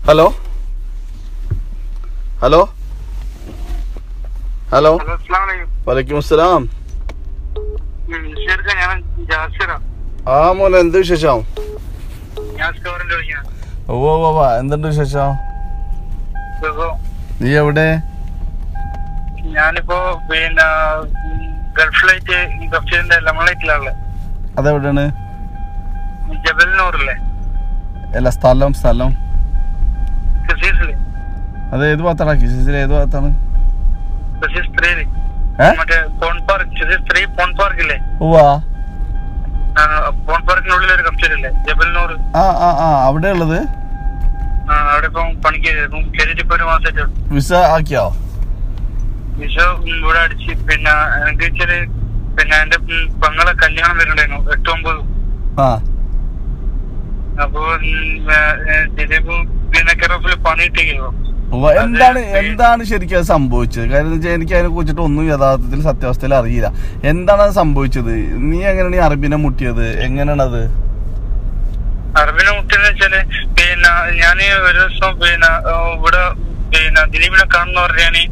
Hello hello hello വലൈക്കും അസ്സലാം. ആ മോനെ, എന്ത് വിശേഷം? എന്തുണ്ട് വിശേഷം? നീ എവിടെ? ഞാനിപ്പോ പിന്നെ ഗൾഫിലേക്ക് ഗൾഫിന്റെ ലമണേറ്റിലാണ്. അതെവിടെയാണ്? ജബൽനൂറിലെ. അല്ല, സ്ഥലം അത് ഏത് ഭാഗത്താണ്? കിസിസിൽ ഏത് ഭാഗത്താണ്? അവിടെ ഉള്ളത്. വിസ ആക്കിയോ? വിസ ഇവിടെ അടിച്ച്. പിന്നെ എനിക്ക് വെച്ചാല് പിന്നെ എന്റെ പെങ്ങളെ കല്യാണം വരുന്നുണ്ടായിരുന്നു 8-9. അപ്പൊ ദിലീപ് പിന്നെ കെറോഫില് പണിയിട്ടേക്കോ. എന്താണ് ശരിക്കും അത് സംഭവിച്ചത്? കാര്യം വെച്ചാൽ എനിക്ക് അതിനെ കുറിച്ചിട്ട് ഒന്നും യഥാർത്ഥത്തിൽ സത്യാവസ്ഥയിൽ അറിയില്ല. എന്താണ് അത് സംഭവിച്ചത്? നീ എങ്ങനെയാണ് ഈ അറബിനെ മുട്ടിയത്? എങ്ങനെയാണത് അറബിനെ മുട്ടിയെന്ന് വെച്ചാല് പിന്നെ ഞാൻ ഒരു ദിവസം പിന്നെ ഇവിടെ പിന്നെ ദിലീപിനെ കാണുന്ന പറഞ്ഞാല്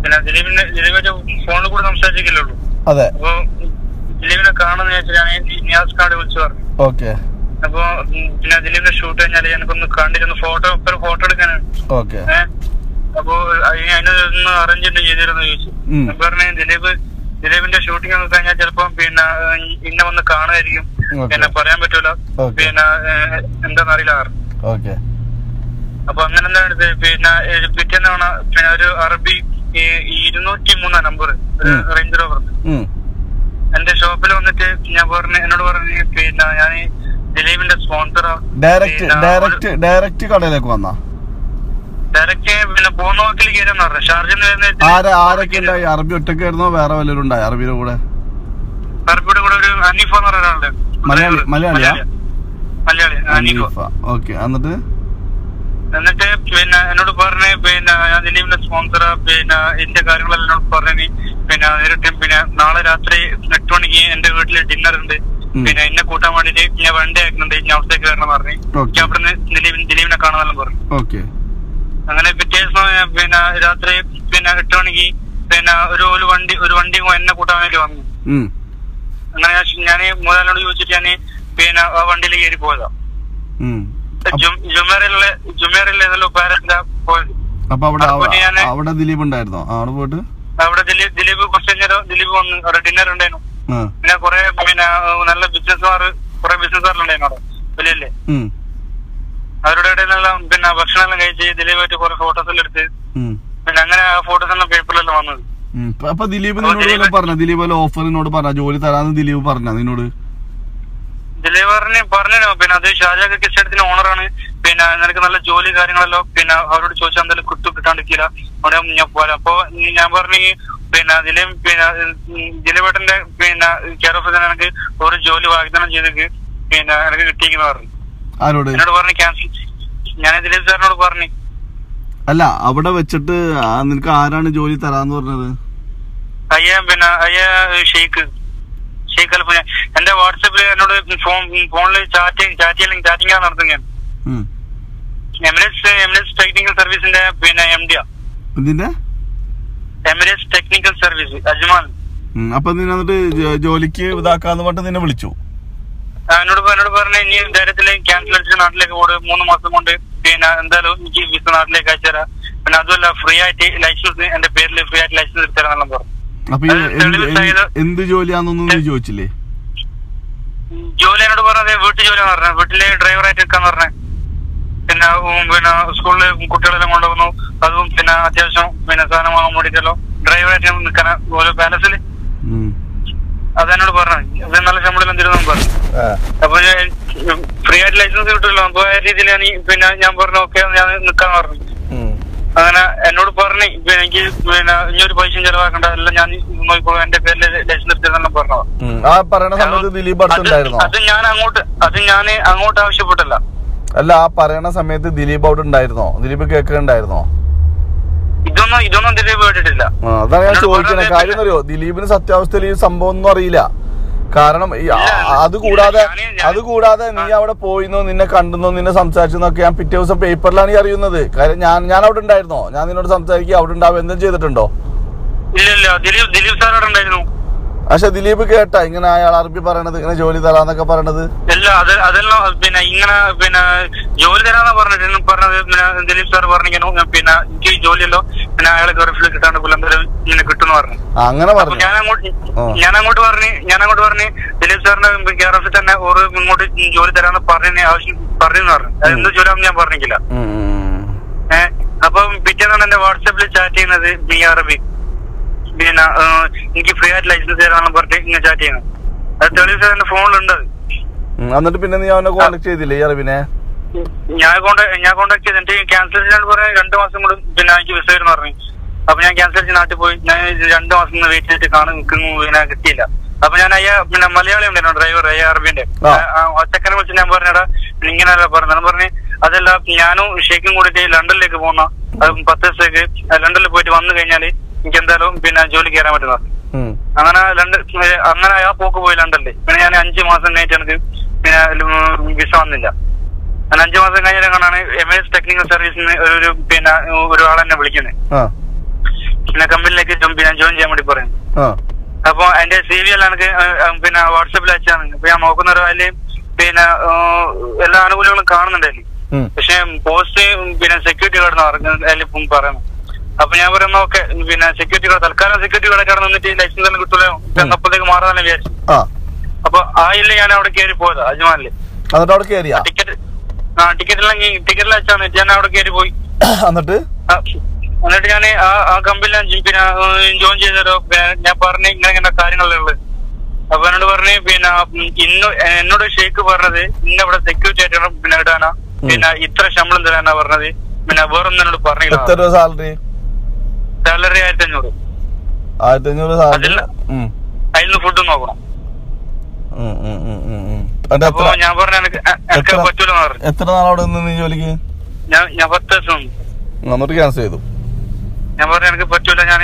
പിന്നെ ദിലീപിന്റെ ഫോണിൽ കൂടെ സംസാരിച്ചില്ലല്ലോ. അതെ. അപ്പൊ ദിലീപിനെ കാണുന്ന വെച്ചാൽ നിയാസ് കാർഡ് വിളിച്ചു പറഞ്ഞു. ഓക്കെ. അപ്പൊ പിന്നെ ദിലീപിന്റെ ഷൂട്ട് കഴിഞ്ഞാല് എനിക്കൊന്ന് കണ്ടിരുന്നു. ഫോട്ടോ എടുക്കാനാണ്. അപ്പൊ അതിനൊന്ന് അറേഞ്ച്മെന്റ് ചെയ്തിരുന്നു ചോദിച്ചു. പറഞ്ഞ ദിലീപിന്റെ ഷൂട്ടിംഗ് ഒക്കെ കഴിഞ്ഞാൽ ചിലപ്പോ പിന്നെ ഇന്നെ വന്ന് കാണുമായിരിക്കും. പിന്നെ പറയാൻ പറ്റൂല. പിന്നെ എന്താന്ന് അറിയില്ല. അപ്പൊ അങ്ങനെ എന്താണ് പിന്നെ പിറ്റേന്നാണ് പിന്നെ ഒരു അറബി 203 നമ്പർ റേഞ്ച് റോവർ എന്റെ ഷോപ്പിൽ വന്നിട്ട് എന്നോട് പറഞ്ഞു പിന്നെ ഞാൻ ദിലീപിന്റെ സ്പോൺസറാ. ഡയറക്റ്റ് കടയിലേക്ക് വന്നാ? ഡയറക്റ്റ് പിന്നെ പോന്നോക്കിൽ കയറിയെന്ന് പറഞ്ഞു. ഷാർജന്ന് ആരൊക്കെ ഉണ്ടായി? അറബി ഒറ്റക്കായിരുന്നോ വേറെ വല്ലവരും ഉണ്ടായി അറബിയുടെ കൂടെ? അറബിയുടെ കൂടെ ഒരു അനീഫ എന്ന് പറഞ്ഞ ഒരാളുണ്ട്. മലയാളി അനീഫ. ഓക്കെ. എന്നിട്ട് പിന്നെ എന്നോട് പറഞ്ഞ് പിന്നെ ഞാൻ ദിലീപിന്റെ സ്പോൺസറാ. പിന്നെ എന്റെ കാര്യങ്ങളെല്ലാം എന്നോട് പറഞ്ഞു. പിന്നെ നേരിട്ട് പിന്നെ നാളെ രാത്രി 8 മണിക്ക് എന്റെ വീട്ടില് ഡിന്നർ ഉണ്ട്. പിന്നെ എന്നെ കൂട്ടാൻ വേണ്ടിട്ട് ഞാൻ വണ്ടി അയക്കുന്നുണ്ട്. ഞാൻ അവിടത്തേക്ക് വരണം പറഞ്ഞു. ഞാൻ അവിടുന്ന് ദിലീപിനെ കാണാനെല്ലാം പറഞ്ഞു. അങ്ങനെ പിറ്റേ ദിവസം പിന്നെ രാത്രി പിന്നെ 8 മണിക്ക് പിന്നെ ഒരു വണ്ടി എന്നെ കൂട്ടാൻ വേണ്ടി വന്നു. അങ്ങനെ ഞാൻ മുതലോട് ചോദിച്ചിട്ട് ഞാൻ പിന്നെ ആ വണ്ടിയിൽ കയറി പോയതാ. ജുമേറിലെ ഏതല്ലോ പാരന്റാ പോയത്. അവിടെ ദിലീപ് ഉണ്ടായിരുന്നോ? അവിടെ ദിലീപ് കുറച്ച് നേരം ദിലീപ് വന്ന് അവിടെ ഡിന്നർ ഉണ്ടായിരുന്നു. പിന്നെ പിന്നെ നല്ല കുറെ ബിസിനസ്സുകാരുണ്ടായിരുന്നു അവിടെ വലിയല്ലേ. അവരുടെ ഇടയിലെല്ലാം പിന്നെ ഭക്ഷണം എല്ലാം കഴിച്ച് ദിലീപായിട്ട് കുറെ ഫോട്ടോസ് എല്ലാം എടുത്ത് പിന്നെ അങ്ങനെ ആ ഫോട്ടോസ് എല്ലാം പേപ്പറിലെല്ലാം വന്നത്. അപ്പൊ ദിലീപ് ദിലീപ് ഓഫറിനോട് പറഞ്ഞ ജോലി തരാന്ന് ദിലീപ് പറഞ്ഞ നിന്നോട്? ദിലീപ് പറഞ്ഞു പിന്നെ അത് ഷാജാഖ് കിസ്റ്റഡിന്റെ ഓണറാണ്. പിന്നെ നിനക്ക് നല്ല ജോലി കാര്യങ്ങളല്ലോ. പിന്നെ അവരോട് ചോദിച്ചാൽ എന്തായാലും കിട്ടാണ്ടിരിക്കില്ല. അവിടെ ഞാൻ പോരാ. അപ്പൊ ഞാൻ പറഞ്ഞു പിന്നെ ദിലീപേട്ടന്റെ പിന്നെ കെയർ ഓഫ് എനിക്ക് ഒരു ജോലി വാഗ്ദാനം ചെയ്തേക്ക് പിന്നെ എനിക്ക് കിട്ടിയെന്ന് പറഞ്ഞു. എന്നോട് പറഞ്ഞു ക്യാൻസൽ. ഞാൻ ദിലീപ് സാറിനോട് പറഞ്ഞു. അല്ല, അവിടെ വെച്ചിട്ട് നിനക്ക് ആരാണ് ജോലി തരാന്ന് പറഞ്ഞത്? ഷെയ്ഖ് അൽഫ. എന്റെ വാട്സാപ്പിൽ എന്നോട് ഫോണിൽ ചാറ്റിംഗ് നടത്തും ഞാൻ. എമിറേറ്റ്സ് ടെക്നിക്കൽ സർവീസിന്റെ പിന്നെ MD-യാ. Emirates technical service Ajman. അപ്പൊ നിന്നിട്ട് ജോലിക്ക് ഇതാക്കാന്ന് പറഞ്ഞിട്ട് നിന്നെ വിളിച്ചു? എന്നോട് പറഞ്ഞു ഇനി ധൈര്യത്തില് ക്യാൻസൽ അടിച്ചിട്ട് നാട്ടിലേക്ക് പോട്. 3 മാസം കൊണ്ട് പിന്നെ എന്തായാലും എനിക്ക് വിസ നാട്ടിലേക്ക് അയച്ചുതരാം. പിന്നെ അതുമല്ല ഫ്രീ ആയിട്ട് ലൈസൻസ് എന്റെ പേരിൽ ഫ്രീ ആയിട്ട് ലൈസൻസ് എടുത്തരാന്നെല്ലാം പറഞ്ഞു. എന്ത് ജോലിയാന്നൊന്നും ചോദിച്ചില്ലേ? ജോലി എന്നോട് പറഞ്ഞത് വീട്ടു ജോലിയാന്ന് പറഞ്ഞത്. വീട്ടില് ഡ്രൈവറായിട്ട് നിൽക്കാന്ന് പറഞ്ഞത്. പിന്നെ സ്കൂളില് കുട്ടികളെല്ലാം കൊണ്ടുപോകുന്നു. അതും പിന്നെ അത്യാവശ്യം പിന്നെ സാധനം വാങ്ങാൻ വേണ്ടിട്ടല്ലോ ഡ്രൈവറായിട്ട് നിൽക്കാനാ ഓരോ പാലസില്. അതെന്നോട് പറഞ്ഞു. അത് നല്ല ശമ്പളം തരുന്നു പറഞ്ഞു. അപ്പൊ ഫ്രീ ആയിട്ട് ലൈസൻസ് കിട്ടുമല്ലോ. അപ്പൊ ആ രീതിയിൽ പിന്നെ ഞാൻ പറഞ്ഞു ഓക്കെ ഞാൻ നിൽക്കാന്ന് പറഞ്ഞു. അങ്ങനെ എന്നോട് പറഞ്ഞു പിന്നെ എനിക്ക് പിന്നെ ഇനിയൊരു പൈസയും ചെലവാക്കണ്ട, എല്ലാം ഞാൻ നോക്കിക്കോളാം, എന്റെ പേരിൽ ലൈസൻസ് എടുത്തെന്നെല്ലാം പറഞ്ഞു. അത് ഞാൻ അങ്ങോട്ട് ആവശ്യപ്പെട്ടല്ല. അല്ല, ആ പറയണ സമയത്ത് ദിലീപ് അവിടെ ഉണ്ടായിരുന്നോ? ദിലീപ് കേൾക്കുന്നുണ്ടായിരുന്നോ? ഇതൊന്നും ദിലീപ് കേട്ടിട്ടില്ല. അതാണ് ഞാൻ ചോദിക്കുന്നത്. കാര്യം അറിയോ, ദിലീപിന് സത്യാവസ്ഥയിൽ ഈ സംഭവം ഒന്നും അറിയില്ല. കാരണം അതുകൂടാതെ നീ അവിടെ പോയിന്നോ, നിന്നെ കണ്ടെന്നോ, നിന്നെ സംസാരിച്ചെന്നൊക്കെ ഞാൻ പിറ്റേ ദിവസം പേപ്പറിലാണ് ഈ അറിയുന്നത്. കാര്യം ഞാൻ അവിടെ ഉണ്ടായിരുന്നോ? ഞാൻ നിന്നോട് സംസാരിക്കുക അവിടെ ഉണ്ടാവും എന്തും ചെയ്തിട്ടുണ്ടോ? ഇല്ല, ദിലീപ് സാർ അവിടെ ഉണ്ടായിരുന്നു. പക്ഷെ ദിലീപ് കേട്ടാ ഇങ്ങനെ അയാൾ അറബി പറയണത്, ഇങ്ങനെ ജോലി തരാന്നൊക്കെ പറയണത്? ഇല്ല, അതെല്ലാം ഇങ്ങനെ ജോലി തരാന്ന് പറഞ്ഞത് ദിലീപ് സാർ പറഞ്ഞു. എനിക്ക് ജോലിയല്ലോ, അയാളെ ഗൾഫിൽ കിട്ടാണ്ട് ഇങ്ങനെ കിട്ടുമെന്ന് പറഞ്ഞു. അങ്ങനെ പറഞ്ഞു. ഞാൻ അങ്ങോട്ട് പറഞ്ഞു ദിലീപ് സാറിന്റെ കെയർ ഓഫിൽ തന്നെ ഒരു ഇങ്ങോട്ട് ജോലി തരാന്ന് ആവശ്യം പറഞ്ഞു. എന്ത് ജോലിയാണെന്ന് ഞാൻ പറഞ്ഞില്ല. അപ്പൊ പിറ്റേന്നാണ് എന്റെ വാട്സാപ്പിൽ ചാറ്റ് ചെയ്യുന്നത് ബി അറബി. എനിക്ക് ഫ്രീ ആയിട്ട് ലൈസൻസ് തരാന്ന് പറഞ്ഞിട്ട് ഇങ്ങനെ ചാറ്റ് ചെയ്യുന്നത്. അത് തെളിവ് സാറിന്റെ ഫോണിലുണ്ട്. എന്നിട്ട് പിന്നെ നീ അവനെ കോൺടാക്ട് ചെയ്തില്ലേ ഈ അറബിനെ? ഞാൻ കോൺടാക്ട് ചെയ്തിട്ട് ക്യാൻസൽ ചെയ്യാൻ പറയാൻ 2 മാസം കൂടി എനിക്ക് വിസ വരുന്ന പറഞ്ഞു. അപ്പൊ ഞാൻ ക്യാൻസൽ ചെയ്ത് നാട്ടിൽ പോയി. ഞാൻ 2 മാസം വെയിറ്റ് ചെയ്തിട്ട് നിൽക്കുന്നു, കിട്ടിയില്ല. അപ്പൊ ഞാൻ മലയാളി ഉണ്ടായിരുന്നു ഡ്രൈവർ അറബിന്റെ. ഒറ്റക്കനെ വിളിച്ച് ഞാൻ പറഞ്ഞടാ ഇങ്ങനെയല്ല പറഞ്ഞ് അതല്ല ഞാനും ഷെയ്ക്കും കൂടിയിട്ട് ലണ്ടനിലേക്ക് പോകുന്ന 10 ദിവസത്തേക്ക് ലണ്ടനിൽ പോയിട്ട് വന്നു കഴിഞ്ഞാല് എനിക്ക് എന്തായാലും ജോലി കയറാൻ പറ്റുന്ന. അങ്ങനെ ആ പോക്ക് പോയി ലണ്ടനില്. പിന്നെ ഞാൻ 5 മാസം കഴിഞ്ഞിട്ട് എനിക്ക് വിസ വന്നില്ല. 5 മാസം കഴിഞ്ഞാണ് MS ടെക്നിക്കൽ സർവീസിന് ഒരു ആളെന്നെ വിളിക്കുന്നത്. കമ്പനിയിലേക്ക് ജോയിൻ ചെയ്യാൻ വേണ്ടി പറയുന്നു. അപ്പൊ എന്റെ CV എല്ലാം എനിക്ക് വാട്സാപ്പിൽ അയച്ചാണ്. ഇപ്പൊ ഞാൻ നോക്കുന്ന അതില് എല്ലാ ആനുകൂല്യങ്ങളും കാണുന്നുണ്ട് അതില്. പക്ഷെ പോസ്റ്റ് സെക്യൂരിറ്റി ഗാർഡ് അതിൽ പറയുന്നു. അപ്പൊ ഞാൻ പറയുന്ന ഓക്കെ സെക്യൂരിറ്റി ഗാർഡ് തൽക്കാലം സെക്യൂരിറ്റി ഗാർഡ് അവിടെ നിന്നിട്ട് ലൈസൻസ് തന്നെ കിട്ടൂലോ, അപ്പോഴത്തേക്ക് മാറാൻ വിചാരിച്ചു. അപ്പൊ ആ ഇല്ല ഞാൻ അവിടെ കയറി പോയത് അജ്മാനില്. ടിക്കറ്റിൽ അയച്ചാണ് ഞാൻ അവിടെ കയറി പോയി. എന്നിട്ട് ഞാൻ ആ കമ്പനിയിൽ ജോയിൻ ചെയ്തോ. ഞാൻ പറഞ്ഞു ഇങ്ങനെ കാര്യങ്ങളുള്ളത്. അപ്പൊ എന്നോട് പറഞ്ഞു എന്നോട് ഷെയ്ഖ് പറഞ്ഞത് ഇന്നവിടെ സെക്യൂരിറ്റി ആയിട്ട് ഇടാനാ, ഇത്ര ശമ്പളം തരാനാ പറഞ്ഞത്. വേറൊന്നും എന്നോട് പറഞ്ഞില്ല. സാലറി 1500. അതിൽ ഫുഡ് നോക്കണം. അപ്പൊ ഞാൻ പറഞ്ഞു എനിക്ക് പറ്റൂല പറഞ്ഞു. എത്ര നാളവിടെ നിന്ന് ജോലിക്ക്? ഞാൻ 10 ദിവസം. എന്നിട്ട് ക്യാൻസൽ ചെയ്തു. ഞാൻ പറഞ്ഞു എനിക്ക് പറ്റൂല. ഞാൻ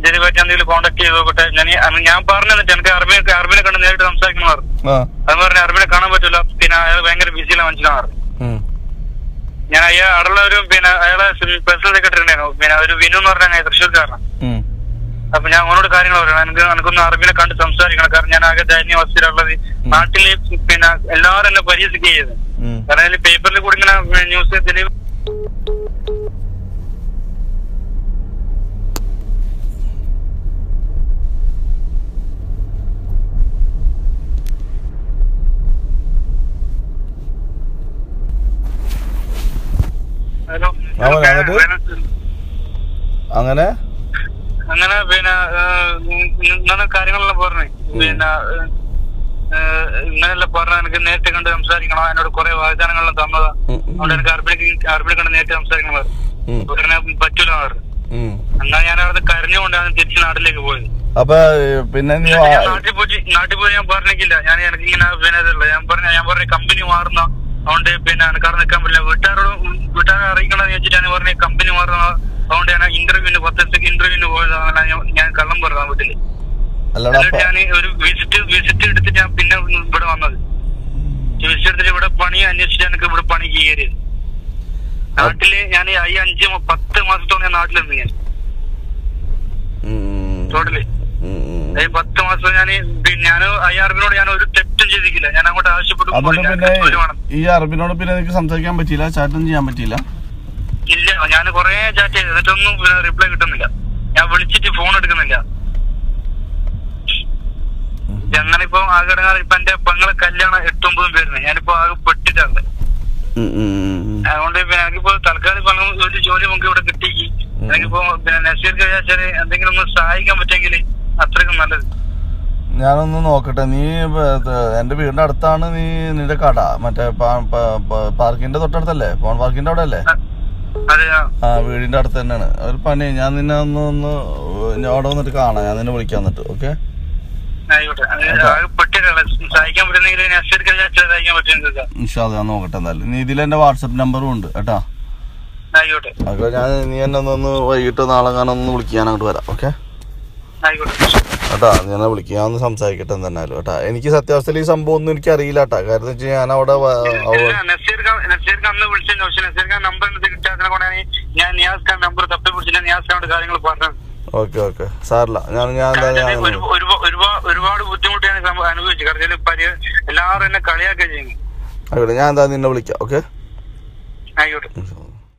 ജനുവരി എന്തെങ്കിലും കോണ്ടാക്ട് ചെയ്ത് നോക്കട്ടെ. ഞാൻ പറഞ്ഞു എനിക്ക് അറബിനെ കണ്ട് നേരിട്ട് സംസാരിക്കണം പറഞ്ഞു. അത് പറഞ്ഞ അറബിനെ കാണാൻ പറ്റൂല. അയാൾ ഭയങ്കര ബിസിയിലാണ് മനസ്സിലാണ് പറഞ്ഞു. ഞാൻ അവിടെയുള്ള ഒരു അയാളെ പേഴ്സണൽ സെക്രട്ടറി ഉണ്ടായിരുന്നു. ഒരു വിനു എന്ന് പറഞ്ഞ തൃശ്ശൂർക്കാരനാണ്. അപ്പൊ ഞാൻ അവനോട് കാര്യങ്ങൾ പറയണം. എനിക്കൊന്ന് അറബിനെ കണ്ട് സംസാരിക്കണം. കാരണം ഞാൻ ആകെ ദയനീയ അവസ്ഥയിലുള്ളത്. നാട്ടില് എല്ലാവരും എന്നെ പരിഹസിക്കുക ചെയ്ത്. കാരണം അതിൽ പേപ്പറിൽ കൂടി ഇങ്ങനെ ന്യൂസ് ദിലീപ് അങ്ങനെ കാര്യങ്ങളെല്ലാം പറഞ്ഞു. ഇങ്ങനെയല്ല പറഞ്ഞ എനിക്ക് നേരിട്ട് കണ്ട് സംസാരിക്കണം. എന്നോട് കുറെ വാഗ്ദാനങ്ങളെല്ലാം തന്നതാ. അതുകൊണ്ട് എനിക്ക് അറബിനെ കണ്ട് നേരിട്ട് സംസാരിക്കണം പറഞ്ഞു. പറ്റൂല പറഞ്ഞു. എന്നാ ഞാൻ അവിടെ കരഞ്ഞുകൊണ്ടാണ് തിരിച്ച് നാട്ടിലേക്ക് പോയത്. അപ്പൊ പിന്നെ നാട്ടിൽ പോയി ഞാൻ പറഞ്ഞില്ല. എനിക്ക് ഇങ്ങനെ ഞാൻ പറഞ്ഞ കമ്പനി മാറുന്ന അതുകൊണ്ട് എനിക്കവിടെ നിൽക്കാൻ പറ്റില്ല. വീട്ടുകാരെ അറിയിക്കണമെന്ന് വെച്ചിട്ട് ഞാൻ പറഞ്ഞ കമ്പനി മാറുന്ന. അതുകൊണ്ട് ഞാൻ 10 ദിവസത്തേക്ക് ഇന്റർവ്യൂവിന് പോയതാണ്. ഞാൻ കള്ളം പറഞ്ഞ വീട്ടില്. ഞാൻ ഒരു വിസിറ്റ് എടുത്തിട്ട് ഞാൻ പിന്നെ ഇവിടെ വന്നത്. വിസിറ്റ് എടുത്തിട്ട് ഇവിടെ പണി അന്വേഷിച്ചിട്ട് എനിക്ക് ഇവിടെ പണി കയറിയത്. നാട്ടില് ഞാൻ 5-10 മാസത്തോളം ഞാൻ നാട്ടിലിരുന്നു. ഞാൻ ടോട്ടല് 10 മാസം ഞാൻ അറബിനോട് ഞാൻ ഒരു തെറ്റും ചെയ്തിട്ടില്ല. ഞാൻ അങ്ങോട്ട് ആവശ്യപ്പെട്ടു. ഈ അറബിനോട് പിന്നെ എനിക്ക് സംസാരിക്കാൻ പറ്റില്ല, ചാറ്റും ചെയ്യാൻ പറ്റില്ല. ഇല്ല, ഞാൻ കൊറേ ചാറ്റ് ചെയ്ത് എന്നിട്ടൊന്നും റിപ്ലൈ കിട്ടുന്നില്ല. ഞാൻ വിളിച്ചിട്ട് ഫോൺ എടുക്കുന്നില്ല. അങ്ങനെ ഇപ്പൊ ആകെ ഇപ്പൊ എന്റെ പെങ്ങളെ കല്യാണം 8-9 പേരുന്നു. ഞാനിപ്പോ ആകെ പെട്ടിട്ടുണ്ട്. അതുകൊണ്ട് എനിക്കിപ്പോ തൽക്കാലം ഒരു ജോലി നമുക്ക് ഇവിടെ കിട്ടിക്ക്. എനിക്കിപ്പോ നസീർക്ക് വിചാരിച്ചാല് എന്തെങ്കിലും ഒന്ന് സഹായിക്കാൻ പറ്റുമെങ്കിൽ അത്രയ്ക്കും നല്ലത്. ഞാനൊന്ന് നോക്കട്ടെ. നീ എന്റെ വീടിന്റെ അടുത്താണ് നിന്റെ കട? മറ്റേ പാർക്കിന്റെ തൊട്ടടുത്തല്ലേ? ഫോൺ പാർക്കിന്റെ അവിടെ അല്ലേ? വീടിന്റെ അടുത്ത് തന്നെയാണ്. ഒരു പണി, ഞാൻ നിന്നെ ഒന്ന് അവിടെ വന്നിട്ട് കാണാം. ഞാൻ നിന്നെ വിളിക്കാൻ വന്നിട്ട്. ഓക്കെ, ഞാൻ നോക്കട്ടെ. എന്തായാലും നീ ഇതിൽ എന്റെ വാട്സപ്പ് നമ്പറും ഉണ്ട് കേട്ടാ. ഞാൻ നീ എന്നെ ഒന്ന് വൈകിട്ട് നാളെ കാണാൻ ഒന്ന് വിളിക്കാൻ അങ്ങോട്ട് വരാം. ഓക്കെ. കേട്ടാ. ഞാൻ വിളിക്കും, ഞാൻ ഒന്ന് സംസാരിക്കട്ടെ എന്തായാലും കേട്ടാ. എനിക്ക് സത്യാവസ്ഥയിൽ ഈ സംഭവം ഒന്നും എനിക്ക് അറിയില്ല കേട്ടാ. കാര്യം വെച്ചാൽ ഞാൻ അവിടെ നസീർക്ക് അന്ന് വിളിച്ചു. നസീർക്ക് നമ്പർ കിട്ടാത്തതിനെ കൊണ്ടാണ് ഞാൻ നിയാസ് ഖാൻ നമ്പർ തപ്പി പിടിച്ചിട്ട് നിയാസ് ഖാനോട് കാര്യങ്ങൾ പറഞ്ഞത്. ഓക്കെ സാറില്ല. ഒരുപാട് ബുദ്ധിമുട്ട് ഞാൻ അനുഭവിച്ചു. കാരണം എല്ലാവരും എന്നെ കളിയാക്കുക ചെയ്യുന്നു. ആയിക്കോട്ടെ, ഞാൻ എന്താ നിന്നെ വിളിക്കാം. ഓക്കെ, ആയിക്കോട്ടെ.